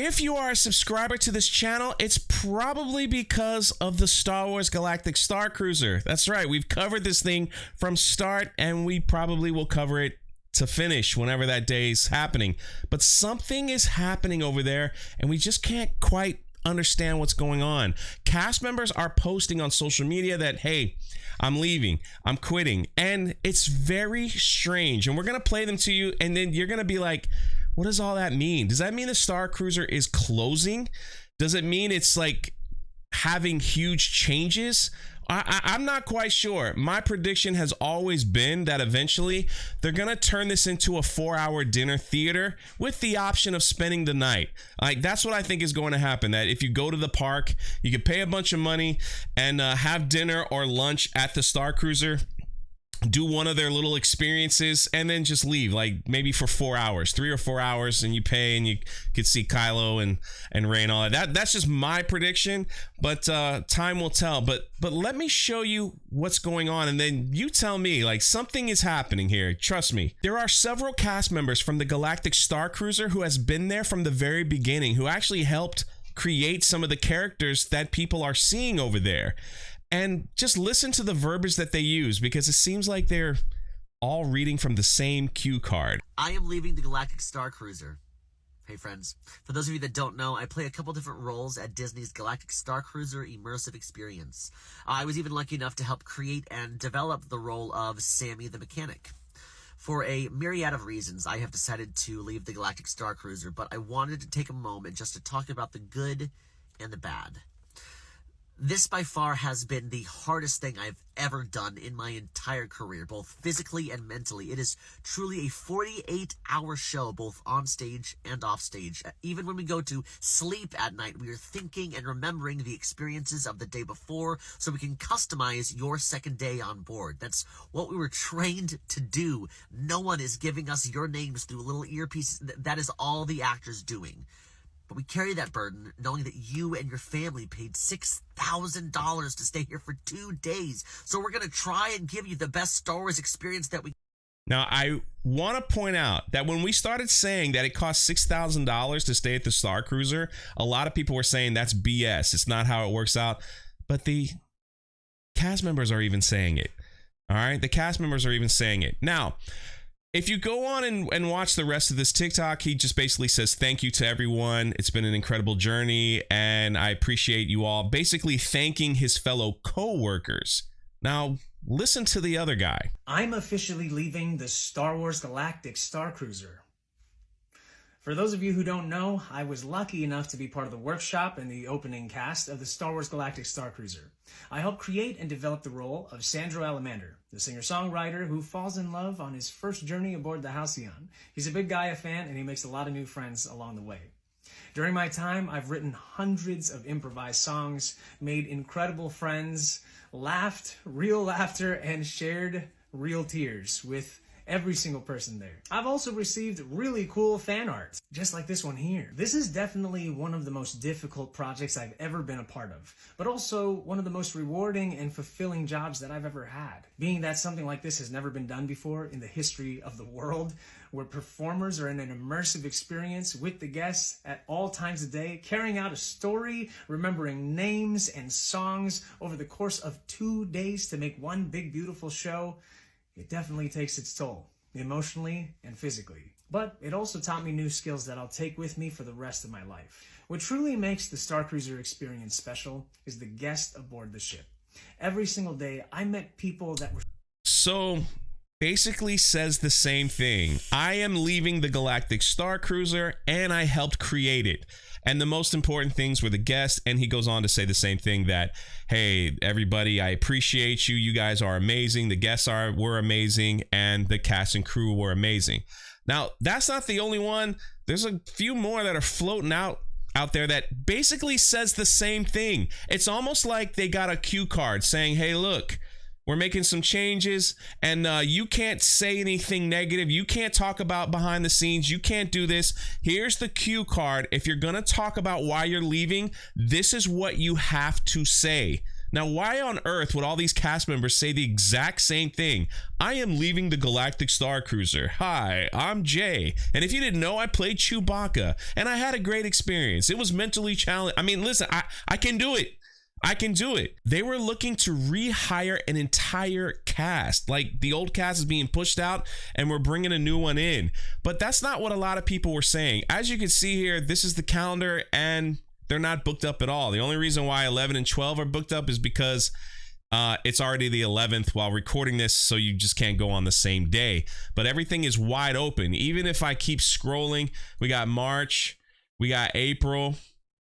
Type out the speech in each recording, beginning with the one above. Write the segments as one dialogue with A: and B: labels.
A: If you are a subscriber to this channel, it's probably because of the Star Wars Galactic Star Cruiser. That's right, we've covered this thing from start, and we probably will cover it to finish whenever that day is happening. But something is happening over there, and we just can't quite understand what's going on. Cast members are posting on social media that, hey, I'm leaving, I'm quitting, and it's very strange. And we're gonna play them to you, and then you're gonna be like, what does all that mean? Does that mean the Star Cruiser is closing? Does it mean it's like having huge changes? I'm not quite sure. My prediction has always been that eventually they're gonna turn this into a 4-hour dinner theater with the option of spending the night. Like, that's what I think is going to happen. That if you go to the park, you can pay a bunch of money and have dinner or lunch at the Star Cruiser, do one of their little experiences, and then just leave, like maybe for 4 hours, 3 or 4 hours, and you pay and you could see Kylo and Rey and all that. That's just my prediction, but time will tell. But let me show you what's going on, and then you tell me, like, something is happening here. Trust me. There are several cast members from the Galactic Star Cruiser who has been there from the very beginning, who actually helped create some of the characters that people are seeing over there. And just listen to the verbiage that they use, because it seems like they're all reading from the same cue card.
B: I am leaving the Galactic Star Cruiser. Hey friends, for those of you that don't know, I play a couple different roles at Disney's Galactic Star Cruiser immersive experience. I was even lucky enough to help create and develop the role of Sammy the Mechanic. For a myriad of reasons, I have decided to leave the Galactic Star Cruiser, but I wanted to take a moment just to talk about the good and the bad. This by far has been the hardest thing I've ever done in my entire career, both physically and mentally. It is truly a 48-hour show, both on stage and off stage. Even when we go to sleep at night, we are thinking and remembering the experiences of the day before so we can customize your second day on board. That's what we were trained to do. No one is giving us your names through little earpieces. That is all the actors doing. But we carry that burden knowing that you and your family paid $6,000 to stay here for 2 days. So we're going to try and give you the best Star Wars experience that we...
A: Now, I want to point out that when we started saying that it cost $6,000 to stay at the Star Cruiser, a lot of people were saying that's BS. It's not how it works out. But the cast members are even saying it. All right? The cast members are even saying it. Now, if you go on and watch the rest of this TikTok, he just basically says, thank you to everyone. It's been an incredible journey, and I appreciate you all. Basically thanking his fellow co-workers. Now, listen to the other guy.
C: I'm officially leaving the Star Wars Galactic Star Cruiser. For those of you who don't know, I was lucky enough to be part of the workshop and the opening cast of the Star Wars Galactic Star Cruiser. I helped create and develop the role of Sandro Alamander, the singer-songwriter who falls in love on his first journey aboard the Halcyon. He's a big Gaia fan, and he makes a lot of new friends along the way. During my time, I've written hundreds of improvised songs, made incredible friends, laughed real laughter, and shared real tears with every single person there. I've also received really cool fan art, just like this one here. This is definitely one of the most difficult projects I've ever been a part of, but also one of the most rewarding and fulfilling jobs that I've ever had. Being that something like this has never been done before in the history of the world, where performers are in an immersive experience with the guests at all times of day, carrying out a story, remembering names and songs over the course of 2 days to make one big beautiful show. It definitely takes its toll, emotionally and physically. But it also taught me new skills that I'll take with me for the rest of my life. What truly makes the Star Cruiser experience special is the guests aboard the ship. Every single day, I met people that were...
A: So, basically says the same thing. I am leaving the Galactic Star Cruiser, and I helped create it. And the most important things were the guests, and he goes on to say the same thing, that, hey, everybody, I appreciate you. You guys are amazing. The guests were amazing, and the cast and crew were amazing. Now, that's not the only one. There's a few more that are floating out there that basically says the same thing. It's almost like they got a cue card saying, hey, look, we're making some changes, and you can't say anything negative. You can't talk about behind the scenes. You can't do this. Here's the cue card. If you're going to talk about why you're leaving, this is what you have to say. Now, why on earth would all these cast members say the exact same thing? I am leaving the Galactic Star Cruiser. Hi, I'm Jay. And if you didn't know, I played Chewbacca. And I had a great experience. It was mentally challenging. I mean, listen, I can do it. I can do it. They were looking to rehire an entire cast. Like, the old cast is being pushed out and we're bringing a new one in. But that's not what a lot of people were saying. As you can see here, this is the calendar and they're not booked up at all. The only reason why 11 and 12 are booked up is because it's already the 11th while recording this, so you just can't go on the same day. But everything is wide open. Even if I keep scrolling, we got March, we got April,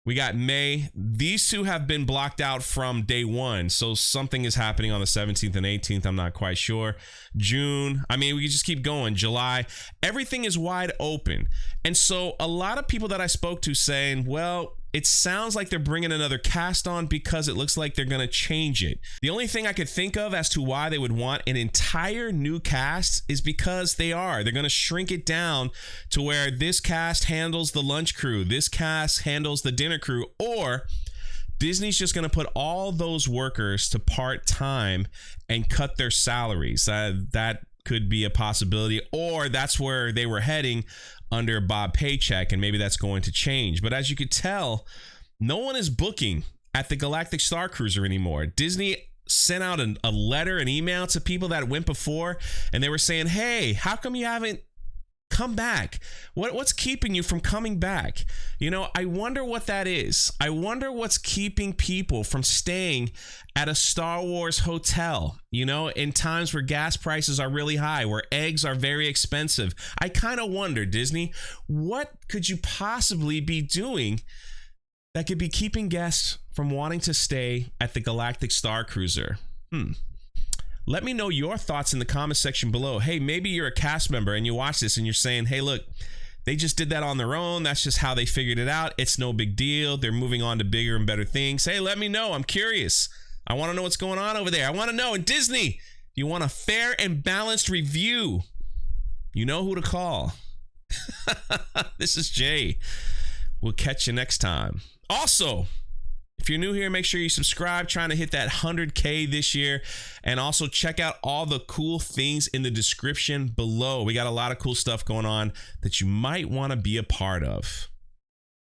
A: we got May. These two have been blocked out from day one. So something is happening on the 17th and 18th. I'm not quite sure. June. I mean, we can just keep going. July. Everything is wide open. And so a lot of people that I spoke to saying, well, it sounds like they're bringing another cast on because it looks like they're going to change it. The only thing I could think of as to why they would want an entire new cast is because they're going to shrink it down to where this cast handles the lunch crew, this cast handles the dinner crew, or Disney's just going to put all those workers to part-time and cut their salaries. That could be a possibility, or that's where they were heading under Bob Paycheck, and maybe that's going to change. But as you could tell, no one is booking at the Galactic Star Cruiser anymore. Disney sent out a letter, an email to people that went before, and they were saying, hey, how come you haven't come back? What's keeping you from coming back? You know, I wonder what that is. I wonder what's keeping people from staying at a Star Wars hotel, you know, in times where gas prices are really high, where eggs are very expensive. I kind of wonder, Disney, what could you possibly be doing that could be keeping guests from wanting to stay at the Galactic Star Cruiser? Let me know your thoughts in the comment section below. Hey, maybe you're a cast member and you watch this and you're saying, hey, look, they just did that on their own. That's just how they figured it out. It's no big deal. They're moving on to bigger and better things. Hey, let me know. I'm curious. I want to know what's going on over there. I want to know. And Disney, you want a fair and balanced review? You know who to call. This is Jay. We'll catch you next time. Also, if you're new here, make sure you subscribe, trying to hit that 100K this year. And also check out all the cool things in the description below. We got a lot of cool stuff going on that you might want to be a part of.